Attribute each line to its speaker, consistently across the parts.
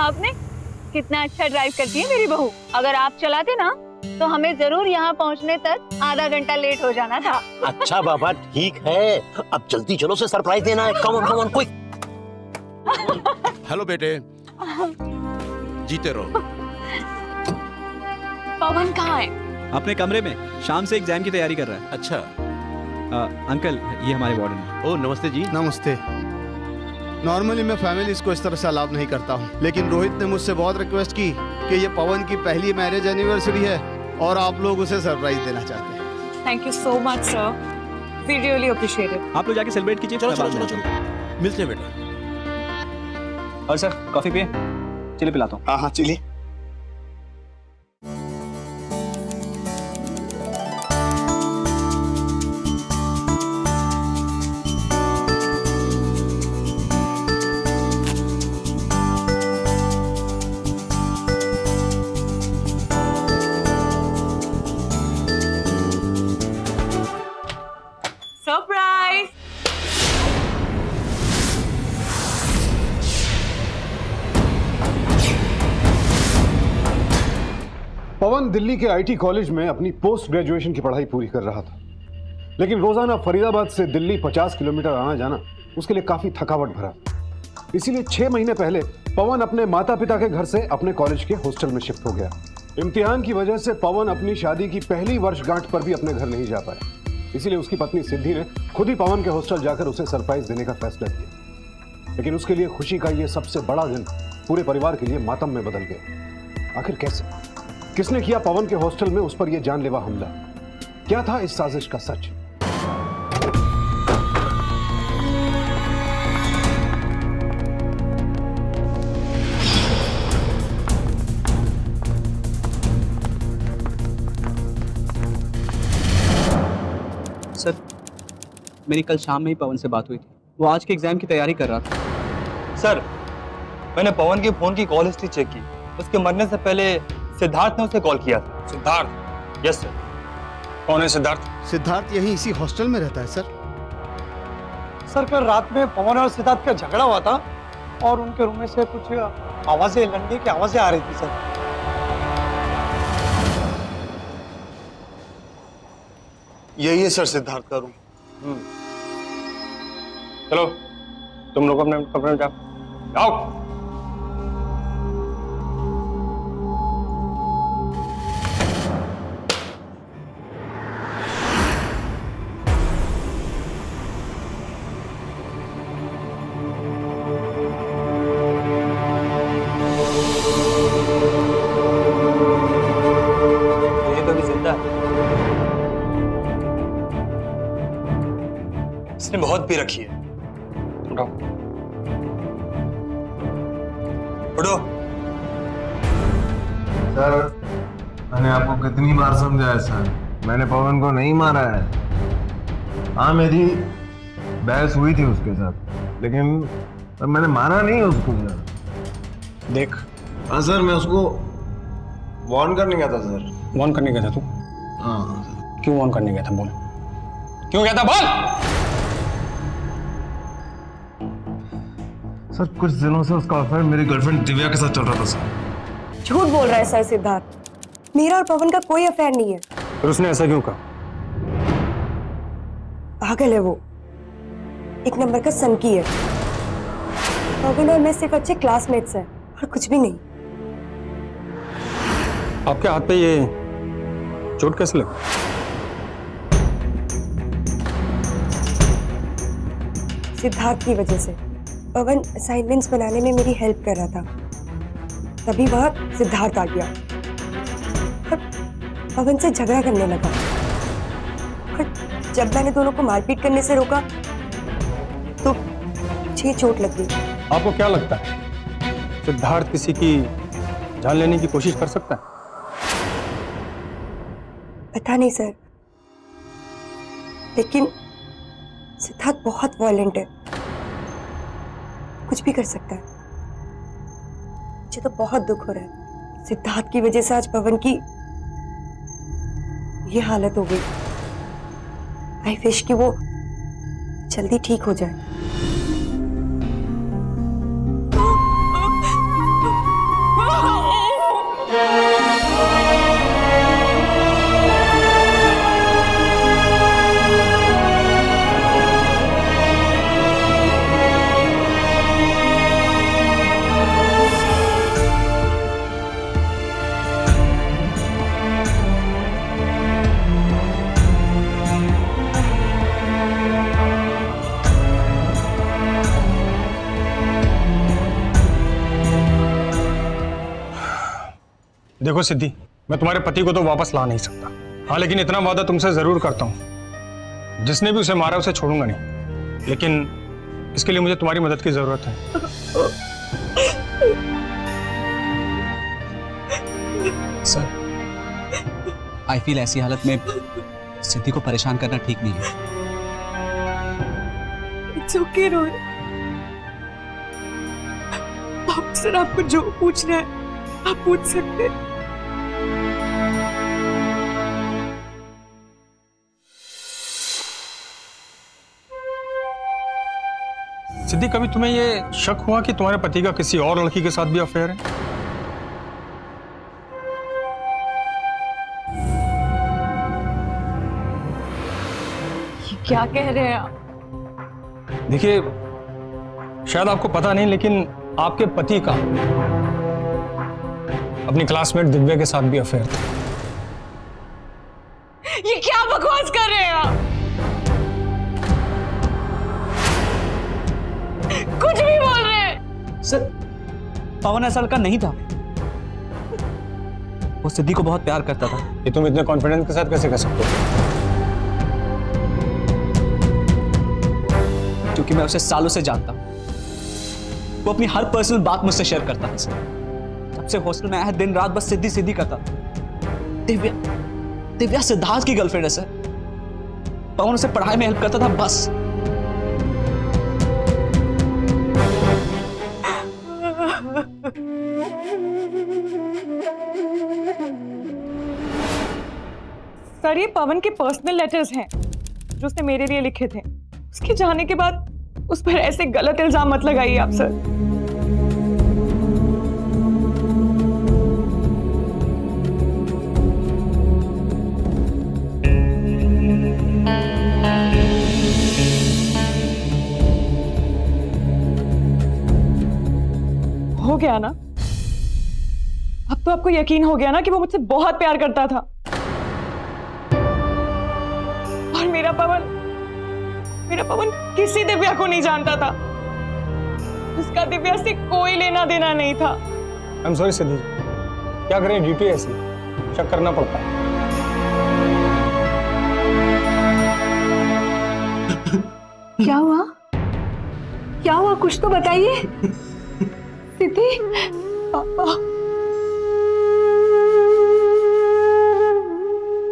Speaker 1: आपने? कितना अच्छा ड्राइव करती है मेरी बहू। अगर आप चलाते ना तो हमें जरूर यहाँ पहुँचने तक आधा घंटा लेट हो जाना था।
Speaker 2: अच्छा बाबा ठीक है, अब जल्दी चलो, से सरप्राइज देना है। Come on quick.
Speaker 3: हेलो बेटे, जीते रहो।
Speaker 1: पवन कहाँ है?
Speaker 4: अपने कमरे में शाम से एग्जाम की तैयारी कर रहा है।
Speaker 3: अच्छा।
Speaker 4: अंकल ये हमारे वार्डन है।
Speaker 3: ओ नमस्ते जी।
Speaker 5: नमस्ते। नॉर्मली मैं फैमिलीज को इस तरह से अलाउ नहीं करता हूँ, लेकिन रोहित ने मुझसे बहुत रिक्वेस्ट की कि ये पवन की पहली मैरिज एनिवर्सरी है और आप लोग उसे सरप्राइज देना चाहते हैं।
Speaker 1: Thank you so much sir, we really appreciate it.
Speaker 4: आप लोग जाके सेलिब्रेट कीजिए।
Speaker 3: चलो
Speaker 4: मैं
Speaker 3: चलो
Speaker 4: बाद में
Speaker 3: चलो
Speaker 4: आता हूँ।
Speaker 3: चलो, मिलते हैं बेटा।
Speaker 4: और सर कॉफी पिए, चलिए पिलाता हूँ।
Speaker 5: हाँ हाँ चलिए।
Speaker 1: सरप्राइज।
Speaker 6: पवन दिल्ली के आईटी कॉलेज में अपनी पोस्ट ग्रेजुएशन की पढ़ाई पूरी कर रहा था, लेकिन रोजाना फरीदाबाद से दिल्ली 50 किलोमीटर आना जाना उसके लिए काफी थकावट भरा। इसीलिए 6 महीने पहले पवन अपने माता पिता के घर से अपने कॉलेज के हॉस्टल में शिफ्ट हो गया। इम्तिहान की वजह से पवन अपनी शादी की पहली वर्षगांठ पर भी अपने घर नहीं जा पाया, इसीलिए उसकी पत्नी सिद्धि ने खुद ही पवन के हॉस्टल जाकर उसे सरप्राइज देने का फैसला किया। लेकिन उसके लिए खुशी का यह सबसे बड़ा दिन पूरे परिवार के लिए मातम में बदल गया। आखिर कैसे, किसने किया पवन के हॉस्टल में उस पर यह जानलेवा हमला? क्या था इस साजिश का सच?
Speaker 4: सर मेरी कल शाम में ही पवन से बात हुई थी, वो आज के एग्जाम की तैयारी कर रहा था।
Speaker 7: सर मैंने पवन की फोन की कॉल हिस्ट्री चेक की, उसके मरने से पहले सिद्धार्थ ने उसे कॉल किया था।
Speaker 8: सिद्धार्थ?
Speaker 7: Yes sir.
Speaker 8: कौन है सिद्धार्थ?
Speaker 5: सिद्धार्थ यही इसी हॉस्टल में रहता है सर।
Speaker 9: सर कल रात में पवन और सिद्धार्थ का झगड़ा हुआ था और उनके रूम में से कुछ आवाजें, लड़ने की आवाजें आ रही थी सर।
Speaker 8: यही है सर सिद्धार्थ का रूम। चलो तुम लोग अपने कमरे में जाओ।
Speaker 7: ये तो अभी जिंदा है।
Speaker 8: इसने बहुत पी रखी है। उठो उठो।
Speaker 10: सर मैंने आपको कितनी बार समझाया सर, मैंने पवन को नहीं मारा है। हाँ मेरी बहस हुई थी उसके साथ, लेकिन पर मैंने मारा नहीं उसको सर।
Speaker 8: देख,
Speaker 10: हाँ सर मैं उसको वार्न करने गया था सर।
Speaker 8: वॉर्न करने गया था तू?
Speaker 10: हाँ
Speaker 8: क्यों वॉर्न करने गया था? बोल क्यों गया था, बोल।
Speaker 10: सर कुछ दिनों से उसका अफेयर मेरी गर्लफ्रेंड दिव्या के साथ चल रहा था सर।
Speaker 11: झूठ बोल रहा है सर सिद्धार्थ, मेरा और पवन का कोई अफेयर नहीं है।
Speaker 8: फिर उसने ऐसा क्यों कहा?
Speaker 11: पागल है वो, एक नंबर का सनकी है। पवन और मैं सिर्फ अच्छे क्लासमेट्स हैं और कुछ भी नहीं।
Speaker 8: आपके हाथ पे ये चोट कैसे लगी?
Speaker 11: सिद्धार्थ की वजह से। पवन असाइनमेंट्स बनाने में मेरी हेल्प कर रहा था, तभी वहां सिद्धार्थ आ गया और पवन से झगड़ा करने लगा। और जब मैंने दोनों को मारपीट करने से रोका तो मुझे चोट लग गई।
Speaker 8: आपको क्या लगता है सिद्धार्थ किसी की जान लेने की कोशिश कर सकता है?
Speaker 11: पता नहीं सर, लेकिन सिद्धार्थ बहुत वायलेंट है, कुछ भी कर सकता है। मुझे तो बहुत दुख हो रहा है, सिद्धार्थ की वजह से आज पवन की ये हालत हो गई। आई विश कि वो जल्दी ठीक हो जाए।
Speaker 8: देखो सिद्धि, मैं तुम्हारे पति को तो वापस ला नहीं सकता। हाँ, लेकिन इतना वादा तुमसे जरूर करता हूँ, जिसने भी उसे मारा उसे छोड़ूंगा नहीं। लेकिन इसके लिए मुझे तुम्हारी मदद की जरूरत है।
Speaker 4: सर, आई फील ऐसी हालत में सिद्धि को परेशान करना ठीक नहीं है।
Speaker 11: It's okay Rohit. सर, आपको जो पूछना है आप पूछ सकते हैं।
Speaker 8: सिद्धि, कभी तुम्हें ये शक हुआ कि तुम्हारे पति का किसी और लड़की के साथ भी अफेयर है?
Speaker 1: ये क्या कह रहे हैं आप?
Speaker 8: देखिए, शायद आपको पता नहीं, लेकिन आपके पति का अपनी क्लासमेट दिव्या के साथ भी अफेयर था।
Speaker 1: ये क्या बकवास कर रहे हैं आप? कुछ भी बोल रहे हैं।
Speaker 4: सर, पवन ऐसा लड़का नहीं था। वो सिद्धि को बहुत प्यार करता था।
Speaker 8: ये तुम इतने कॉन्फिडेंस के साथ कैसे कह सकते हो?
Speaker 4: क्योंकि मैं उसे सालों से जानता हूं। वो अपनी हर पर्सनल बात मुझसे शेयर करता था सर। जब से हॉस्टल में आया है, दिन रात बस सिद्धि सिद्धि करता था। दिव्या सिद्धार्थ की गर्लफ्रेंड है सर। पवन उसे पढ़ाई में हेल्प करता था बस।
Speaker 11: सर, ये पवन के पर्सनल लेटर्स हैं जो उसने मेरे लिए लिखे थे। उसके जाने के बाद उस पर ऐसे गलत इल्जाम मत लगाइए आप सर। हो गया ना? अब तो आपको यकीन हो गया ना कि वो मुझसे बहुत प्यार करता था। और मेरा पवन किसी दिव्या को नहीं जानता था। उसका दिव्या से कोई लेना देना नहीं था।
Speaker 8: आई एम सॉरी सिद्धि, क्या करें, ड्यूटी ऐसी, शक करना पड़ता है।
Speaker 1: क्या हुआ? क्या हुआ? कुछ तो बताइए। सिद्धि,
Speaker 11: पापा,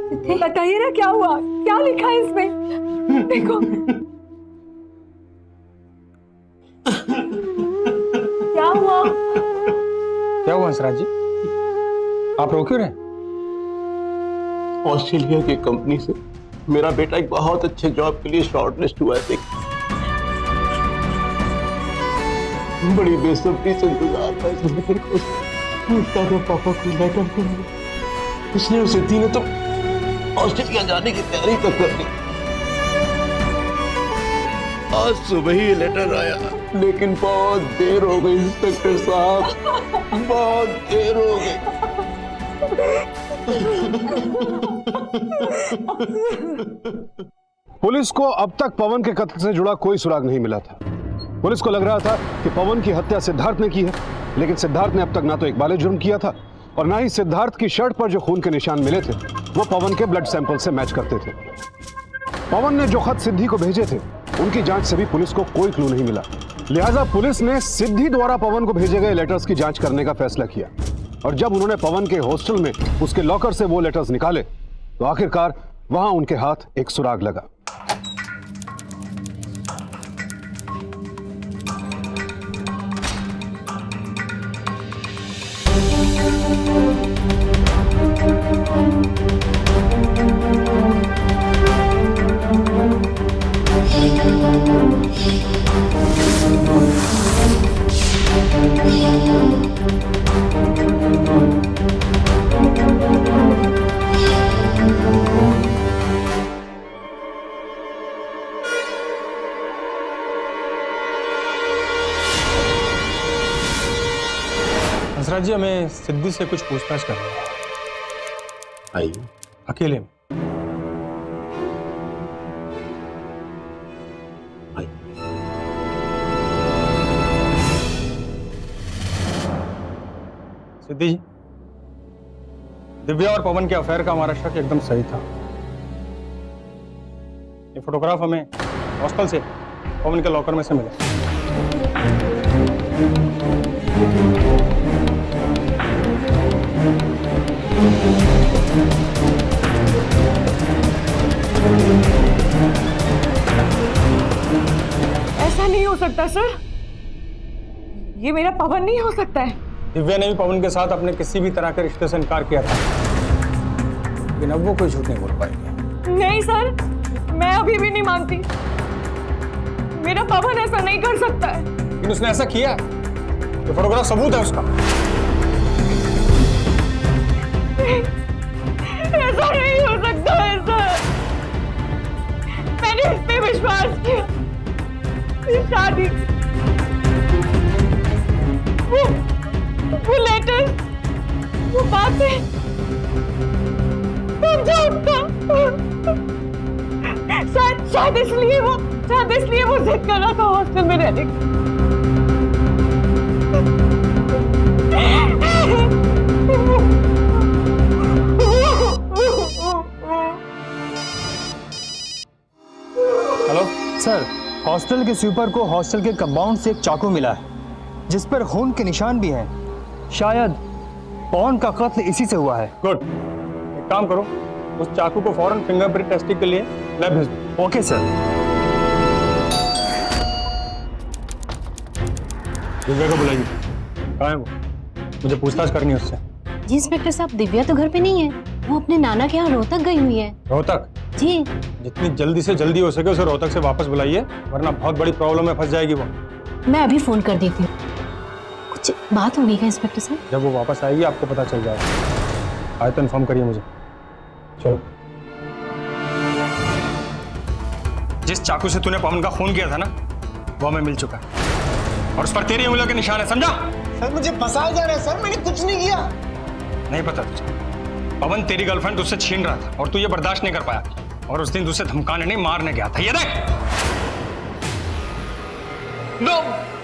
Speaker 1: सिद्धि, बताइए ना क्या हुआ? क्या लिखा है इसमें? देखो। क्या हुआ?
Speaker 8: क्या हुआ हंसराज जी, आप रो क्यों रहे?
Speaker 2: ऑस्ट्रेलिया की कंपनी से मेरा बेटा एक बहुत अच्छे जॉब के लिए शॉर्टलिस्ट हुआ है। बड़ी बेसब्री से इंतजार था इस लेटर को। पूछता था पापा को लेटर करेंगे। उसने उसे दी ने तो ऑस्ट्रेलिया जाने की तैयारी तक कर दी। आज सुबह ही लेटर आया, लेकिन बहुत देर हो गई इंस्पेक्टर साहब, बहुत देर हो गई।
Speaker 6: पुलिस को अब तक पवन के कत्ल से जुड़ा कोई सुराग नहीं मिला था। पुलिस को लग रहा था कि पवन की हत्या सिद्धार्थ ने की है, लेकिन सिद्धार्थ ने अब तक ना तो एक बाले जुर्म किया था और ना ही सिद्धार्थ की शर्ट पर जो खून के निशान मिले थे वो पवन के ब्लड सैंपल से मैच करते थे। पवन ने जो खत सिद्धि को भेजे थे उनकी जांच से भी पुलिस को कोई क्लू नहीं मिला। लिहाजा पुलिस ने सिद्धि द्वारा पवन को भेजे गए लेटर्स की जांच करने का फैसला किया और जब उन्होंने पवन के हॉस्टल में उसके लॉकर से वो लेटर्स निकाले तो आखिरकार वहां उनके हाथ एक सुराग लगा।
Speaker 8: हंसराज जी, हमें सिद्धि से कुछ पूछताछ करनी है।
Speaker 2: आइए।
Speaker 8: अकेले में। सिद्धि जी, दिव्या और पवन के अफेयर का हमारा शक एकदम सही था। ये फोटोग्राफ हमें हॉस्टल से पवन के लॉकर में से मिला।
Speaker 12: ऐसा नहीं हो सकता सर, ये मेरा पवन नहीं हो सकता है।
Speaker 8: दिव्या ने भी पवन के साथ अपने किसी भी तरह के रिश्ते से इनकार किया था, लेकिन अब वो कोई झूठ नहीं बोल पाएगी।
Speaker 12: नहीं सर, मैं अभी भी नहीं मानती, मेरा पवन ऐसा नहीं कर सकता है।
Speaker 8: लेकिन उसने ऐसा किया, ये फोटोग्राफ सबूत है उसका।
Speaker 12: ऐसा नहीं हो सकता है सर, मैंने इस पे विश्वास किया। इस शादी, वो लेटर, वो बातें, सब झूठ था। शायद इसलिए वो जिद कर रहा था हॉस्टल में रहने की।
Speaker 7: हेलो सर, हॉस्टल के स्वीपर को हॉस्टल के कंपाउंड से एक चाकू मिला है जिस पर खून के निशान भी हैं। शायद पवन का कत्ल इसी से हुआ है।
Speaker 8: गुड, एक काम करो, उस चाकू को फौरन फिंगरप्रिंट टेस्टिंग के लिए लैब भेज दो।
Speaker 7: Okay sir.
Speaker 8: दिव्या को बुलाइए। कहाँ है वो? मुझे पूछताछ करनी है उससे।
Speaker 13: जी इंस्पेक्टर साहब, दिव्या तो घर पे नहीं है, वो अपने नाना के यहाँ रोहतक गई हुई है।
Speaker 8: रोहतक?
Speaker 13: जी।
Speaker 8: जितनी जल्दी से जल्दी हो सके उसे रोहतक से वापस बुलाइए, वरना बहुत बड़ी प्रॉब्लम में फंस जाएगी वो।
Speaker 13: मैं अभी फोन कर देती हूँ। कुछ बात होगी क्या इंस्पेक्टर साहब?
Speaker 8: जब वो वापस आएगी आपको पता चल जाएगा। आए तो इन्फॉर्म करिए मुझे। चलो। जिस चाकू से तूने पवन का खून किया था ना, वो हमें मिल चुका है और उस पर तेरी उंगलियों के निशान है, समझा?
Speaker 10: सर मुझे फंसाया जा रहा है सर, मैंने कुछ नहीं किया।
Speaker 8: नहीं पता तुझे? पवन तेरी गर्लफ्रेंड तुझसे छीन रहा था और तू ये बर्दाश्त नहीं कर पाया, और उस दिन तुझसे धमकाने नहीं मारने गया था। ये देख।
Speaker 10: नो,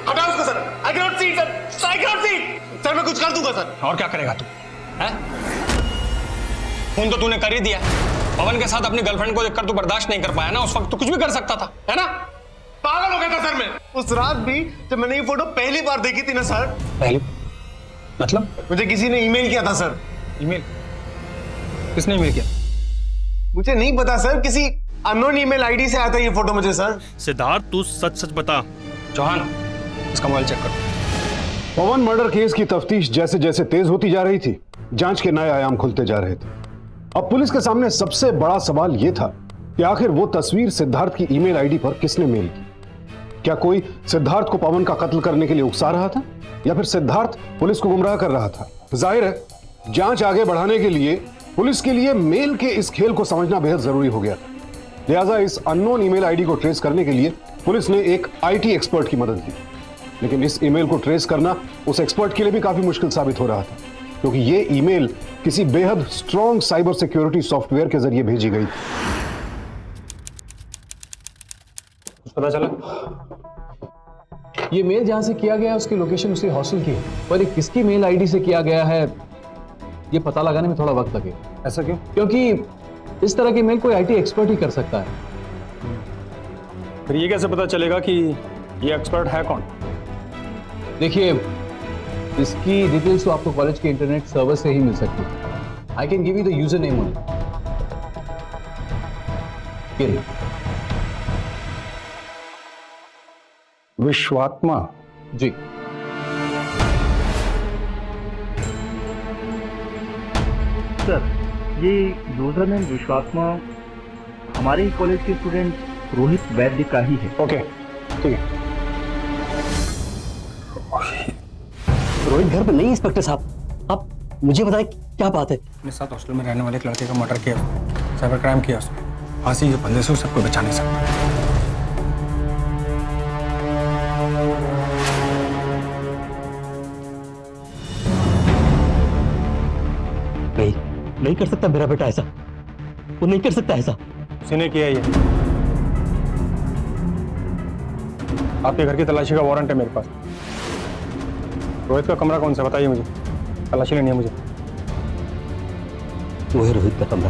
Speaker 10: हटाओ उसको sir. I cannot see sir, I cannot see। Sir मैं कुछ कर दूंगा सर।
Speaker 8: और क्या करेगा तू? हैं? खून तो तूने कर ही दिया। पवन के साथ अपनी गर्लफ्रेंड को देखकर तू बर्दाश्त नहीं कर पाया ना, उस वक्त तू कुछ भी कर सकता था, है ना?
Speaker 10: पागल हो गया था सर मैं उस रात भी, जब मैंने ये फोटो पहली बार देखी थी ना सर।
Speaker 8: पहली? मतलब?
Speaker 10: मुझे किसी ने ईमेल किया था सर।
Speaker 8: ईमेल? किसने ईमेल किया?
Speaker 10: मुझे नहीं पता सर, किसी अननोन ईमेल आईडी से आया था ये फोटो मुझे सर।
Speaker 3: सिद्धार्थ तू सच सच बता।
Speaker 8: चौहान, इसका मोबाइल चेक करो।
Speaker 6: पवन मर्डर केस की तफ्तीश जैसे जैसे तेज होती जा रही थी, जांच के नए आयाम खुलते जा रहे थे। अब पुलिस के सामने सबसे बड़ा सवाल यह था कि आखिर वो तस्वीर सिद्धार्थ की ईमेल आईडी पर किसने मेल की। क्या कोई सिद्धार्थ को पवन का कत्ल करने के लिए उकसा रहा था, या फिर सिद्धार्थ पुलिस को गुमराह कर रहा था? जाहिर है जांच आगे बढ़ाने के लिए पुलिस के लिए मेल के इस खेल को समझना बेहद जरूरी हो गया था। लिहाजा इस अननोन ईमेल आईडी को ट्रेस करने के लिए पुलिस ने एक आईटी एक्सपर्ट की मदद ली। लेकिन इस ईमेल को ट्रेस करना उस एक्सपर्ट के लिए भी काफी मुश्किल साबित हो रहा था, क्योंकि ये ईमेल किसी बेहद स्ट्रॉन्ग साइबर सिक्योरिटी सॉफ्टवेयर के जरिए भेजी गई थी।
Speaker 8: पता चला?
Speaker 2: ये मेल जहां से किया गया है उसकी लोकेशन उसी हॉस्टल की है, पर ये किसकी मेल आईडी से किया गया है ये पता लगाने में थोड़ा वक्त लगेगा।
Speaker 8: ऐसा क्यों?
Speaker 2: क्योंकि इस तरह की मेल कोई आईटी एक्सपर्ट ही कर सकता है।
Speaker 8: फिर ये कैसे पता चलेगा कि ये एक्सपर्ट है कौन?
Speaker 2: देखिए, इसकी डिटेल्स तो आपको कॉलेज के इंटरनेट सर्वर से ही मिल सकती है। I can give you the user name only.
Speaker 8: Vishwatma?
Speaker 2: जी।
Speaker 14: सर, ये यूजर नेम विश्वात्मा हमारे ही कॉलेज के स्टूडेंट रोहित वैद्य का ही है।
Speaker 8: ओके, ठीक है।
Speaker 15: रोहित घर पर नहीं इंस्पेक्टर साहब, आप मुझे बताएं क्या बात है?
Speaker 8: अपने साथ हॉस्टल में रहने वाले एक लड़के का मर्डर किया, साइबर क्राइम किया उसने। फांसी के फंदे से सबको बचा नहीं सकता।
Speaker 15: नहीं कर सकता मेरा बेटा ऐसा, वो नहीं कर सकता ऐसा।
Speaker 8: उसने किया ये। आपके घर की तलाशी का वारंट है मेरे पास। रोहित का कमरा कौन सा बताइए मुझे, तलाशी लेनी है मुझे।
Speaker 15: वो है रोहित का कमरा।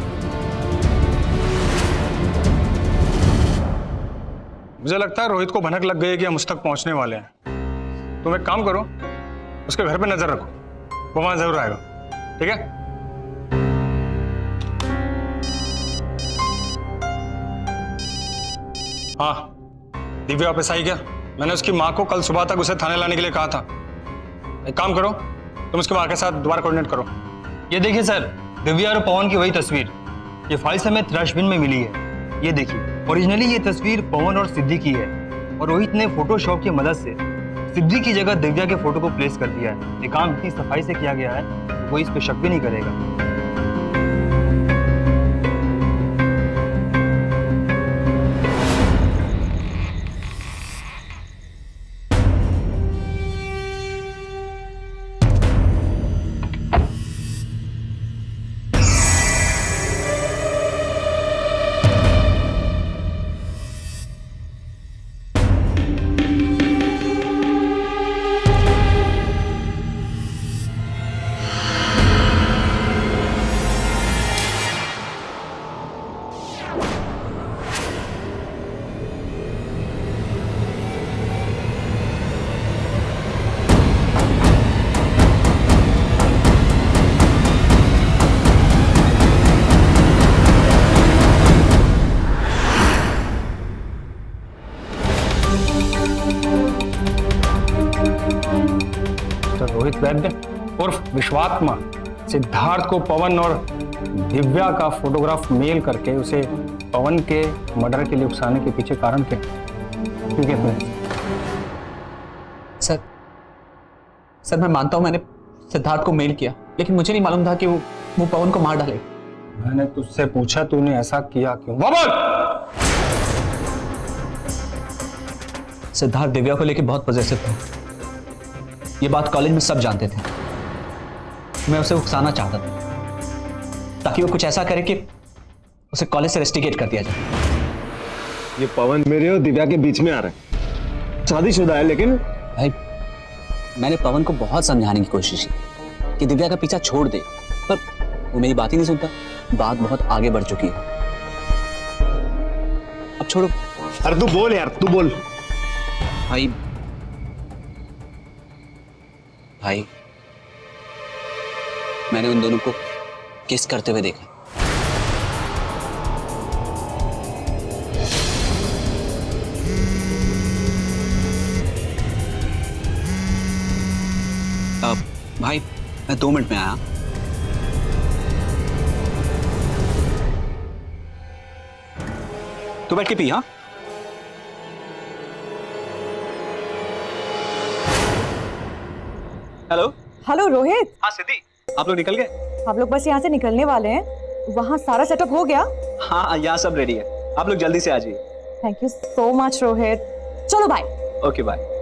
Speaker 8: मुझे लगता है रोहित को भनक लग गई है कि हम उस तक पहुंचने वाले हैं। तुम एक काम करो, उसके घर पे नजर रखो, वो वहां जरूर आएगा। ठीक है? हाँ, दिव्या वापस आई क्या? मैंने उसकी माँ को कल सुबह तक उसे थाने लाने के लिए कहा था। एक काम करो, तुम उसकी माँ के साथ दोबारा कोऑर्डिनेट करो।
Speaker 7: ये देखिए सर, दिव्या और पवन की वही तस्वीर ये फाइल समेत ट्रैशबिन में मिली है। ये देखिए, ओरिजिनली ये तस्वीर पवन और सिद्धि की है और रोहित ने फोटोशॉप की मदद से सिद्धि की जगह दिव्या के फोटो को प्लेस कर दिया है। ये काम इतनी सफाई से किया गया है, कोई इस पे शक भी नहीं करेगा।
Speaker 8: रोहित वैद्य उर्फ विश्वात्मा सिद्धार्थ को पवन और दिव्या का फोटोग्राफ मेल करके उसे पवन के मर्डर के लिए उकसाने के पीछे कारण क्या? क्यों कहते हैं?
Speaker 4: सर मैं मानता हूं मैंने सिद्धार्थ को मेल किया, लेकिन मुझे नहीं मालूम था कि वो पवन को मार डाले।
Speaker 8: मैंने तुझसे पूछा तूने ऐसा किया क्यों?
Speaker 4: सिद्धार्थ दिव्या को लेकर बहुत पॉजिटिव था। ये बात कॉलेज में सब जानते थे। मैं उसे उकसाना चाहता था ताकि वो कुछ ऐसा करे कि उसे कॉलेज से रेस्टिकेट कर दिया जाए।
Speaker 10: ये पवन मेरे और दिव्या के बीच में आ रहा है, शादीशुदा है। लेकिन
Speaker 4: भाई मैंने पवन को बहुत समझाने की कोशिश की कि दिव्या का पीछा छोड़ दे, पर वो मेरी बात ही नहीं सुनता। बात बहुत आगे बढ़ चुकी है। अब छोड़ो।
Speaker 10: अरे तू बोल यार, तू बोल।
Speaker 4: भाई मैंने उन दोनों को किस करते हुए देखा। भाई मैं 2 मिनट में आया। तू बैठ के पी। हाँ हेलो।
Speaker 12: हेलो रोहित।
Speaker 4: हाँ सिद्धि, आप लोग निकल गए?
Speaker 12: आप लोग बस यहाँ से निकलने वाले हैं। वहाँ सारा सेटअप हो गया?
Speaker 4: हाँ यहाँ सब रेडी है, आप लोग जल्दी से आ जाइए।
Speaker 12: Thank you so much Rohit. चलो बाय।
Speaker 4: Okay bye.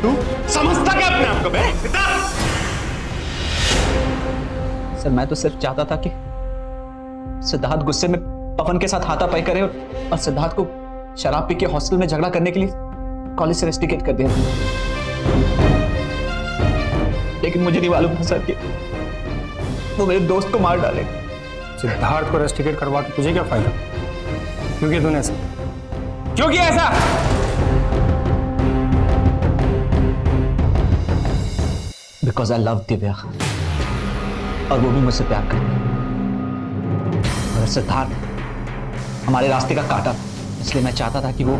Speaker 10: तू समझता क्या अपने आप को?
Speaker 4: सर मैं तो सिर्फ चाहता था कि सिद्धार्थ गुस्से में पवन के साथ हाथापाई करे और सिद्धार्थ को शराब पी के हॉस्टल में झगड़ा करने के लिए कॉलेज से रेस्टिकेट कर दिया। लेकिन मुझे नहीं मालूम था सर कि वो मेरे दोस्त को मार डाले।
Speaker 8: सिद्धार्थ को रेस्टिकेट करवा के तुझे क्या फायदा? क्यों किया तूने ऐसा? क्यों किया ऐसा?
Speaker 4: बिकॉज आई लव दिव्या और वो भी मुझसे प्यार करती है। और सिद्धार्थ हमारे रास्ते का काटा, इसलिए मैं चाहता था कि वो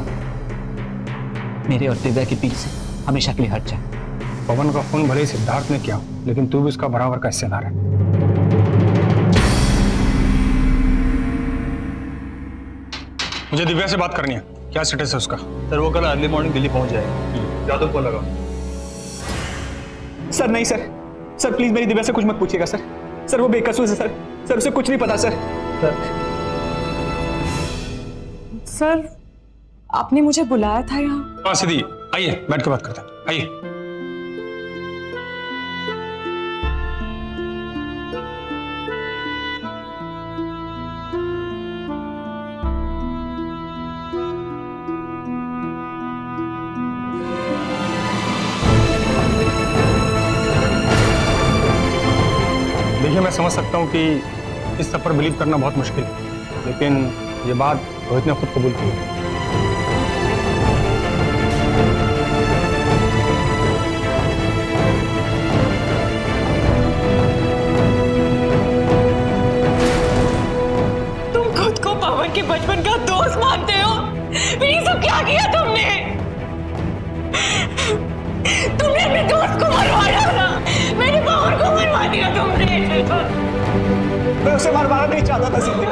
Speaker 4: मेरे और दिव्या के बीच से हमेशा के लिए हट जाए।
Speaker 8: पवन का खून भले ही सिद्धार्थ ने किया, लेकिन तू भी उसका बराबर का हिस्सेदार है। मुझे दिव्या से बात करनी है। क्या स्टेटस है उसका?
Speaker 7: सर वो कल अर्ली मॉर्निंग दिल्ली पहुंच जाएगी। क्या तुमको लगा?
Speaker 4: सर नहीं सर, सर प्लीज मेरी दिव्या से कुछ मत पूछिएगा सर। सर वो बेकसूर है सर, सर उसे कुछ नहीं पता सर।
Speaker 12: सर आपने मुझे बुलाया था यहाँ?
Speaker 8: हाँ सिद्धि, आइए बैठ के बात करते हैं, आइए। देखिए मैं समझ सकता हूँ कि इस सब पर बिलीव करना बहुत मुश्किल है, लेकिन ये बात रोहित ने खुद कबूल की है।
Speaker 12: तुम खुद को पवन के बचपन का दोस्त मानते हो, फिर ये सब क्या किया तुमने? तुमने अपने दोस्त को मरवा डाला, मेरे पवन को मरवा दिया तुमने।
Speaker 4: मैं उसे मरवाना नहीं चाहता था सिद्धि।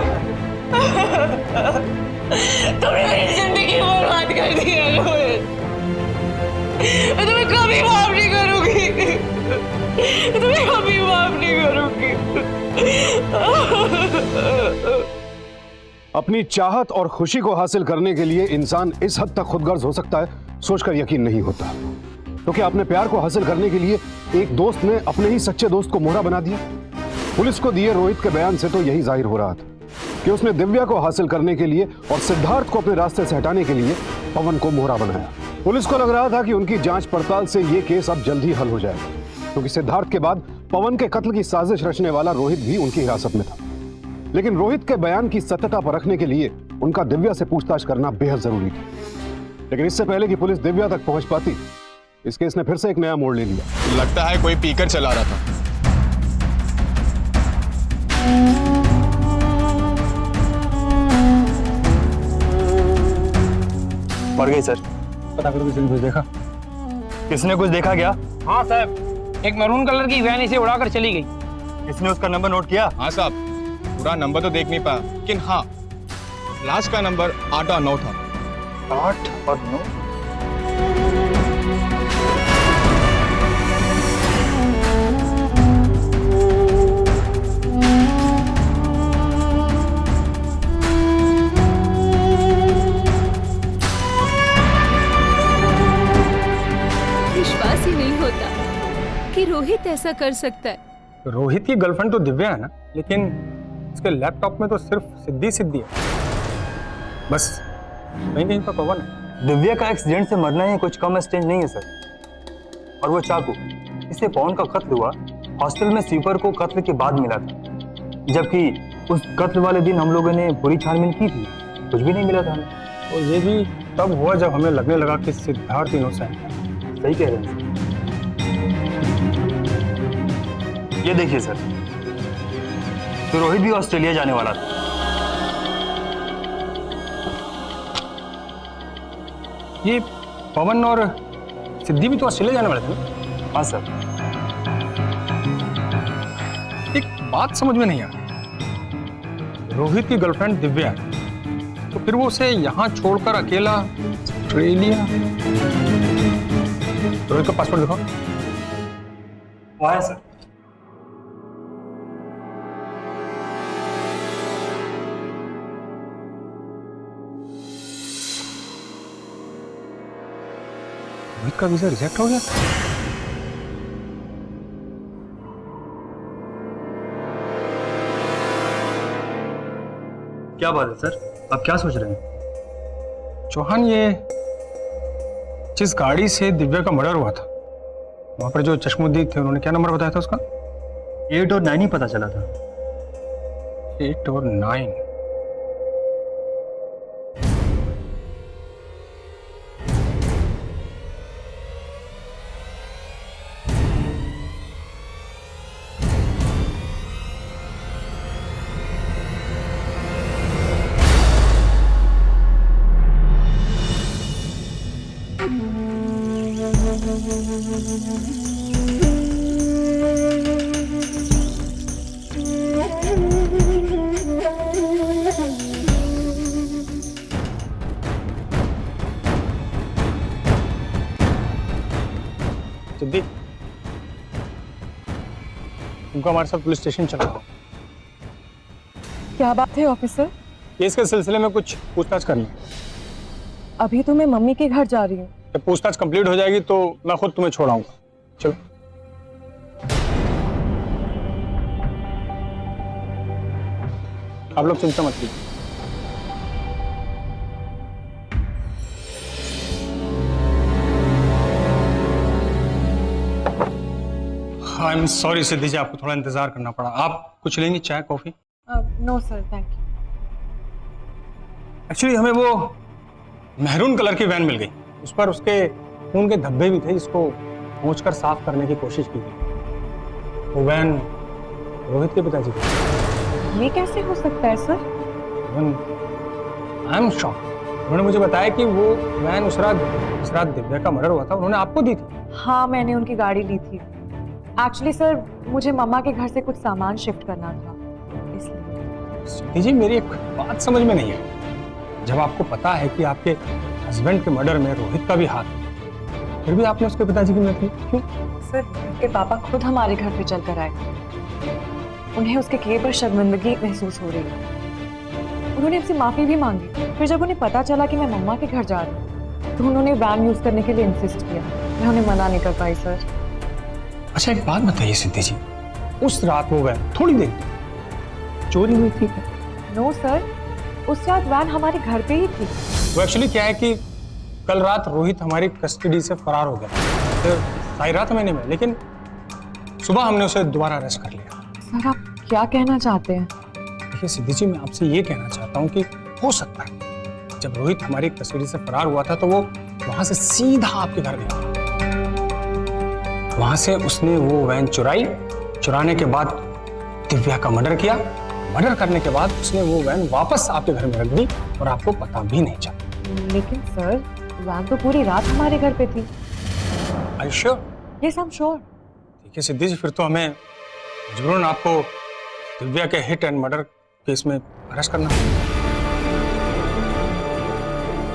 Speaker 12: तुमने मेरी जिंदगी बर्बाद कर दी है रोहित। मैं तुम्हें कभी माफ नहीं करूंगी, तुम्हें कभी माफ नहीं करूंगी।
Speaker 6: अपनी चाहत और खुशी को हासिल करने के लिए इंसान इस हद तक खुदगर्ज हो सकता है, सोचकर यकीन नहीं होता। तो क्या अपने प्यार को हासिल करने के लिए एक दोस्त ने अपने ही सच्चे दोस्त को मोहरा बना दिया? पुलिस को दिए रोहित के बयान से तो यही जाहिर हो रहा था कि उसने दिव्या को हासिल करने के लिए और सिद्धार्थ को अपने रास्ते से हटाने के लिए पवन को मोहरा बनाया। पुलिस को लग रहा था कि उनकी जांच पड़ताल से यह केस अब जल्द ही हल हो जाएगा, क्योंकि सिद्धार्थ के बाद पवन के कत्ल की साजिश रचने वाला रोहित भी उनकी हिरासत में था। लेकिन रोहित के बयान की सत्यता परखने के लिए उनका दिव्या से पूछताछ करना बेहद जरूरी था। लेकिन इससे पहले कि पुलिस दिव्या तक पहुंच पाती, इस केस ने फिर से एक नया मोड़ ले लिया।
Speaker 10: लगता है कोई पीकर चला रहा था।
Speaker 7: मर गई सर।
Speaker 8: पता करो किसी ने कुछ देखा?
Speaker 7: किसने कुछ देखा क्या?
Speaker 9: हाँ साहब, एक मैरून कलर की वैन इसे उड़ाकर चली गई।
Speaker 7: किसने उसका नंबर नोट किया?
Speaker 10: हाँ साहब, पूरा नंबर तो देख नहीं पाया, लेकिन हाँ लास्ट का नंबर 8 और 9 था।
Speaker 8: 8 और 9?
Speaker 12: विश्वास ही नहीं होता कि रोहित ऐसा कर सकता है।
Speaker 8: रोहित की गर्लफ्रेंड तो दिव्या है ना, लेकिन उसके लैपटॉप में तो सिर्फ सिद्धि है। बस कहीं कहीं पर पवन है।
Speaker 7: दिव्या का एक्सीडेंट से मरना ही कुछ कम स्टेज नहीं है सर। और वो चाकू, इससे पवन का कत्ल हुआ हॉस्टल में स्वीपर को कत्ल के बाद मिला था, जबकि उस कत्ल वाले दिन हम लोगों ने पूरी छानबीन की थी, कुछ भी नहीं मिला था हमें।
Speaker 8: और ये भी तब हुआ जब हमें लगने लगा कि सिद्धार्थ इनोसेंट है।
Speaker 7: सही कह रहे हैं। ये देखिए सर, तो रोहित भी ऑस्ट्रेलिया जाने वाला था।
Speaker 8: ये पवन और सिद्धि भी तो ऑस्ट्रेलिया जाने वाले थे ना?
Speaker 7: हाँ सर।
Speaker 8: एक बात समझ में नहीं आ रही, रोहित की गर्लफ्रेंड दिव्या है, तो फिर वो उसे यहाँ छोड़कर अकेला ऑस्ट्रेलिया। रोहित का पासपोर्ट दिखाओ।
Speaker 7: वहाँ है सर।
Speaker 8: रोहित का वीजा रिजेक्ट हो गया।
Speaker 7: क्या बात है सर, आप क्या सोच रहे हैं?
Speaker 8: चौहान, ये जिस गाड़ी से दिव्या का मर्डर हुआ था, वहां पर जो चश्मुद्दीन थे, उन्होंने क्या नंबर बताया था उसका?
Speaker 7: 8 और 9 ही पता चला था।
Speaker 8: 8 और 9। सिद्धि, तुमको हमारे साथ पुलिस स्टेशन चलना हो।
Speaker 11: क्या बात है ऑफिसर?
Speaker 8: केस के सिलसिले में कुछ पूछताछ करनी है।
Speaker 11: अभी तो मैं मम्मी के घर जा रही हूँ।
Speaker 8: जब पूछताछ कंप्लीट हो जाएगी तो मैं खुद तुम्हें छोड़ाऊंगा। चलो। आप लोग चिंता मत कीजिए। आई एम सॉरी सिद्धि जी, आपको थोड़ा इंतजार करना पड़ा। आप कुछ लेंगी, चाय coffee?
Speaker 11: No sir, thank you.
Speaker 8: Actually हमें वो मैरून कलर की वैन मिल गई, उस पर उसके खून के धब्बे भी थे, जिसको पहुंचकर साफ करने की कोशिश की गई। वो वैन रोहित के पिताजी की।
Speaker 11: ये कैसे हो सकता है सर?
Speaker 8: I am shock. उन्होंने मुझे बताया कि वो वैन उस रात दिव्या का मर्डर हुआ था, उन्होंने आपको दी थी।
Speaker 11: हाँ, मैंने उनकी गाड़ी ली थी। एक्चुअली सर, मुझे मम्मा के घर से कुछ सामान शिफ्ट करना था, इसलिए।
Speaker 8: सिद्धि जी, मेरी एक बात समझ में नहीं आई। जब आपको पता है कि आपके हस्बैंड के मर्डर में रोहित का भी हाथ है, फिर भी आपने उसके पिताजी की मदद की, क्यों?
Speaker 11: सर, उनके पापा खुद हमारे घर पे चल कर आए। उन्हें उसके किए पर शर्मिंदगी महसूस हो रही है। उन्होंने हमसे माफी भी मांगी। फिर जब उन्हें पता चला कि मैं मम्मा के घर जा रही हूँ, तो उन्होंने वैन यूज करने के लिए इंसिस्ट किया। मैं उन्हें मना नहीं कर पाई सर।
Speaker 8: अच्छा, एक बात बताइए सिद्धि जी, उस रात वो वैन थोड़ी देर चोरी हुई थी?
Speaker 11: नो सर, उस रात वैन हमारे घर पे ही थी।
Speaker 8: वो एक्चुअली क्या है कि कल रात रोहित हमारी कस्टडी से फरार हो गया, फिर सारी रात मैंने में, लेकिन सुबह हमने उसे दोबारा अरेस्ट कर लिया।
Speaker 11: सर, आप क्या कहना चाहते हैं?
Speaker 8: देखिए सिद्धि जी, मैं आपसे ये कहना चाहता हूँ कि हो सकता है जब रोहित हमारी कस्टडी से फरार हुआ था तो वो वहां से सीधा आपके घर गया। वहां से उसने वो वैन चुराने के बाद दिव्या का मर्डर किया। मर्डर करने के बाद उसने वो वैन वापस आपके घर में रख दी और आपको पता भी नहीं चला।
Speaker 11: लेकिन सर, वैन तो पूरी रात हमारे घर पे थी।
Speaker 8: Are you sure?
Speaker 11: Yes, I'm sure.
Speaker 8: ठीक है सिद्धि जी, फिर तो हमें मजबूरन आपको दिव्या के हिट एंड मर्डर केस में अरेस्ट करना।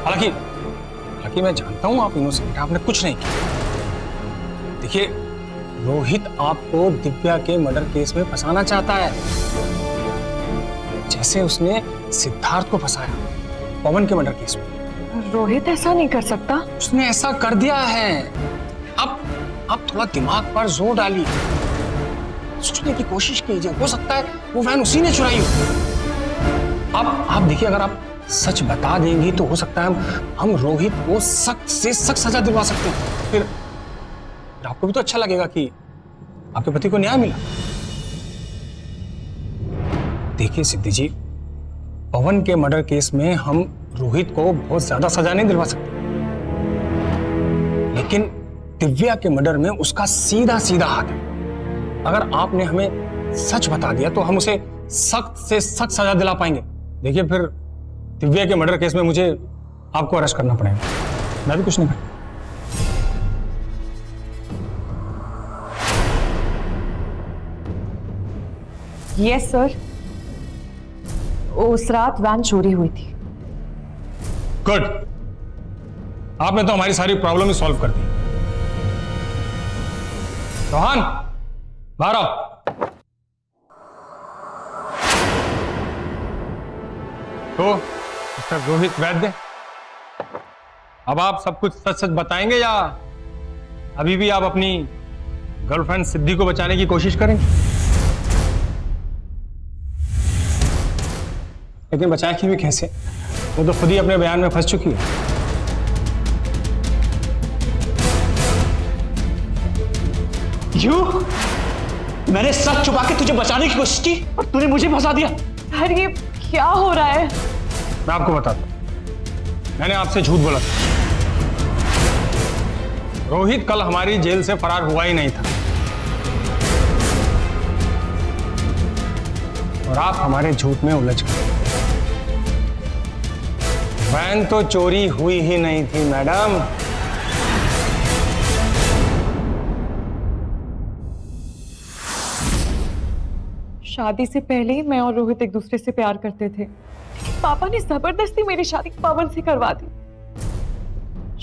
Speaker 8: हालांकि मैं जानता हूं आप इनोसेंट, आपने कुछ नहीं किया। देखिए, रोहित आपको दिव्या के मर्डर केस में फंसाना चाहता है, जैसे उसने सिद्धार्थ को फंसाया पवन के मर्डर केस में।
Speaker 11: रोहित ऐसा नहीं कर सकता।
Speaker 8: उसने ऐसा कर दिया है। अब आप थोड़ा दिमाग पर जोर डालिए, सोचने की कोशिश कीजिए। हो सकता है वो वैन उसी ने चुराई हो। आप देखिए, अगर आप सच बता देंगी तो हो सकता है हम रोहित को सख्त से सख्त सजा दिलवा सकते हैं। फिर आपको भी तो अच्छा लगेगा कि आपके पति को न्याय मिला। देखिए सिद्धि जी, पवन के मर्डर केस में हम रोहित को बहुत ज्यादा सजा नहीं दिलवा सकते, लेकिन दिव्या के मर्डर में उसका सीधा हाथ है। अगर आपने हमें सच बता दिया तो हम उसे सख्त से सख्त सजा दिला पाएंगे। देखिए, फिर दिव्या के मर्डर केस में मुझे आपको अरेस्ट करना पड़ेगा, मैं भी कुछ नहीं करूंगा।
Speaker 11: यस सर, उस रात वैन चोरी हुई थी।
Speaker 8: गुड, आपने तो हमारी सारी प्रॉब्लम ही सॉल्व कर दी। रोहन, बाहर आओ। तो मिस्टर रोहित वैद्य, अब आप सब कुछ सच सच बताएंगे या अभी भी आप अपनी गर्लफ्रेंड सिद्धि को बचाने की कोशिश करेंगे? लेकिन बचाएंगे भी कैसे? वो तो खुद ही अपने बयान में फंस चुकी है।
Speaker 4: मैंने सच छुपा के तुझे बचाने की कोशिश की और तूने मुझे फंसा दिया।
Speaker 12: सर ये क्या हो रहा है?
Speaker 8: मैं आपको बताता हूं, मैंने आपसे झूठ बोला था। रोहित कल हमारी जेल से फरार हुआ ही नहीं था और आप हमारे झूठ में उलझ गए। वैन तो चोरी हुई ही नहीं थी मैडम।
Speaker 12: शादी से पहले ही मैं और रोहित एक दूसरे से प्यार करते थे। पापा ने जबरदस्ती मेरी शादी पवन से करवा दी।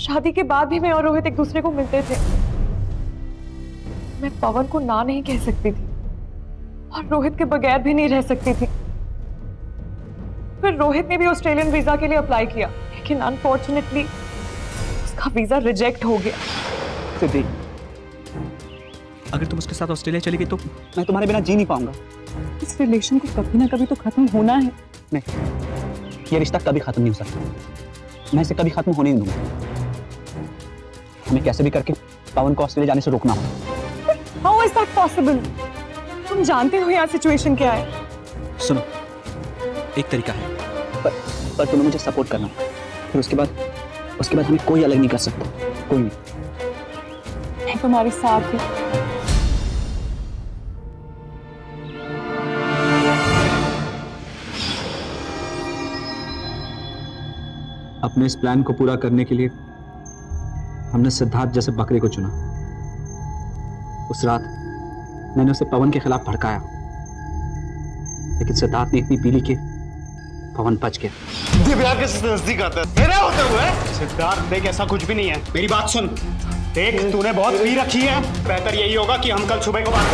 Speaker 12: शादी के बाद भी मैं और रोहित एक दूसरे को मिलते थे। मैं पवन को ना नहीं कह सकती थी और रोहित के बगैर भी नहीं रह सकती थी। फिर रोहित ने भी ऑस्ट्रेलियन वीजा के लिए अप्लाई किया, लेकिन अनफॉर्चुनेटली उसका वीजा रिजेक्ट हो गया।
Speaker 4: सिद्धि, अगर तुम उसके साथ ऑस्ट्रेलिया चली गई तो मैं तुम्हारे बिना जी नहीं पाऊंगा।
Speaker 12: इस रिलेशन को कभी ना कभी तो खत्म होना है।
Speaker 4: नहीं, ये रिश्ता कभी खत्म नहीं हो सकता। मैं इसे कभी खत्म होने नहीं दूंगा। हमें कैसे भी करके पवन को ऑस्ट्रेलिया जाने से रोकना होगा।
Speaker 12: How is that possible? तुम जानते हो यहाँ सिचुएशन क्या है।
Speaker 4: सुनो, एक तरीका है, पर तुम्हें मुझे सपोर्ट करना होगा। फिर उसके बाद हमें कोई अलग नहीं कर सकता, कोई नहीं।
Speaker 12: मैं तुम्हारे साथ हूँ।
Speaker 4: अपने इस प्लान को पूरा करने के लिए हमने सिद्धार्थ जैसे बकरे को चुना। उस रात मैंने उसे पवन के खिलाफ भड़काया, लेकिन सिद्धार्थ ने इतनी पीली कि पवन बच गया।
Speaker 5: दिव्या के नजदीक आता है मेरा होते हुए। सिद्धार्थ देख, ऐसा कुछ भी नहीं है। मेरी बात सुन। देख, तूने बहुत पी रखी है। बेहतर यही होगा कि हम कल सुबह को बात।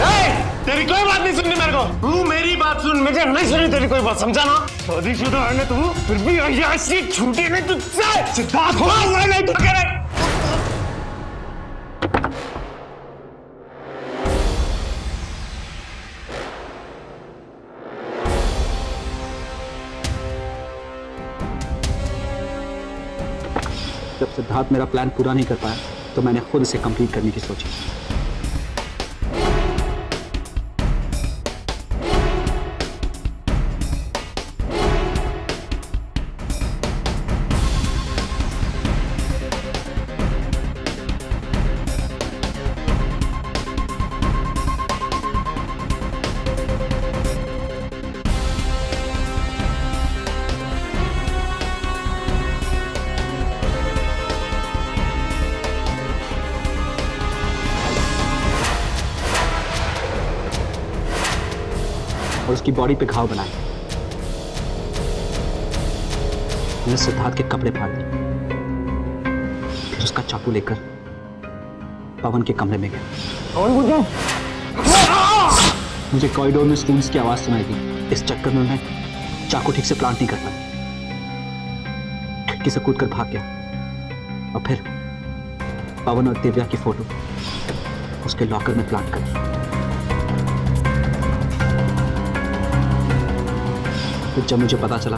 Speaker 5: तेरी कोई बात नहीं सुननी मेरे को। तू मेरी बात सुन, मुझे नहीं सुनी तेरी कोई बात, समझा ना? शादीशुदा है ना तू, फिर भी ऐसी छूटी नहीं तुझसे। सिद्धार्थ नहीं तू कह रहे।
Speaker 4: जब सिद्धार्थ मेरा प्लान पूरा नहीं कर पाया तो मैंने खुद इसे कंप्लीट करने की सोची। और उसकी बॉडी पे घाव बनाए। मैंने सिद्धार्थ के कपड़े फाड़ दिए, फिर उसका चाकू लेकर पवन के कमरे में गया। मुझे कॉरिडोर में स्टूडेंट्स की आवाज सुनाई दी। इस चक्कर में मैं चाकू ठीक से प्लांट नहीं कर पाया, खिड़की से कूदकर भाग गया और फिर पवन और दिव्या की फोटो उसके लॉकर में प्लांट कर दी। जब मुझे पता चला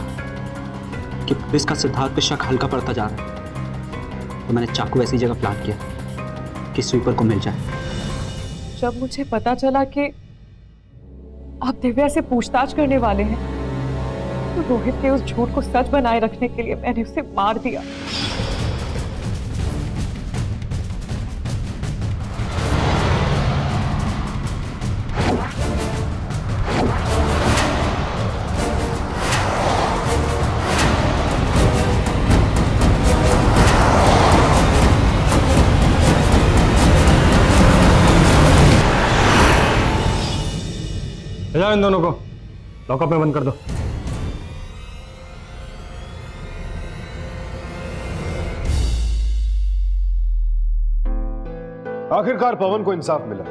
Speaker 4: कि पुलिस का सिद्धार्थ पे शक हल्का पड़ता जा रहा है, तो मैंने चाकू ऐसी जगह प्लांट किया कि स्वीपर को मिल जाए।
Speaker 12: जब मुझे पता चला कि आप दिव्या से पूछताछ करने वाले हैं, तो रोहित के उस झूठ को सच बनाए रखने के लिए मैंने उसे मार दिया।
Speaker 8: ले जाओ इन दोनों को, लॉकअप में बंद कर दो।
Speaker 6: आखिरकार पवन को इंसाफ मिला।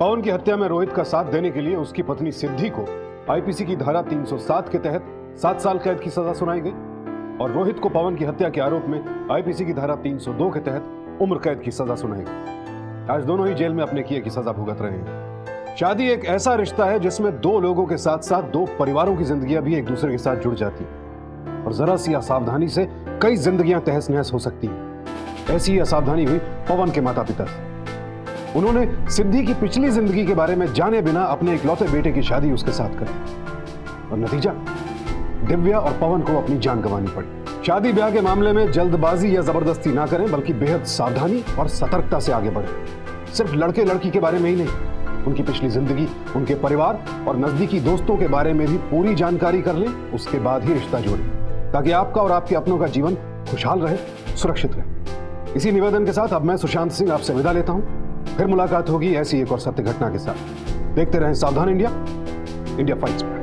Speaker 6: पवन की हत्या में रोहित का साथ देने के लिए उसकी पत्नी सिद्धि को आईपीसी की धारा 307 के तहत 7 साल कैद की सजा सुनाई गई और रोहित को पवन की हत्या के आरोप में आईपीसी की धारा 302 के तहत उम्र कैद की सजा सुनाई गई। आज दोनों ही जेल में अपने किए की सजा भुगत रहे हैं। शादी एक ऐसा रिश्ता है जिसमें दो लोगों के साथ साथ दो परिवारों की जिंदगियां भी एक दूसरे के साथ जुड़ जाती हैं और जरा सी असावधानी से कई जिंदगियां तहस नहस हो सकती हैं। ऐसी ही असावधानी हुई पवन के माता पिता से। उन्होंने सिद्धि की पिछली जिंदगी के बारे में जाने बिना अपने इकलौते बेटे की शादी उसके साथ करी और नतीजा, दिव्या और पवन को अपनी जान गंवानी पड़ी। शादी ब्याह के मामले में जल्दबाजी या जबरदस्ती ना करें, बल्कि बेहद सावधानी और सतर्कता से आगे बढ़ें। सिर्फ लड़के लड़की के बारे में ही नहीं, उनकी पिछली जिंदगी, उनके परिवार और नजदीकी दोस्तों के बारे में भी पूरी जानकारी कर लें, उसके बाद ही रिश्ता जोड़ें, ताकि आपका और आपके अपनों का जीवन खुशहाल रहे, सुरक्षित रहे। इसी निवेदन के साथ अब मैं सुशांत सिंह आपसे विदा लेता हूं। फिर मुलाकात होगी ऐसी एक और सत्य घटना के साथ। देखते रहें सावधान इंडिया, इंडिया फाइट्स।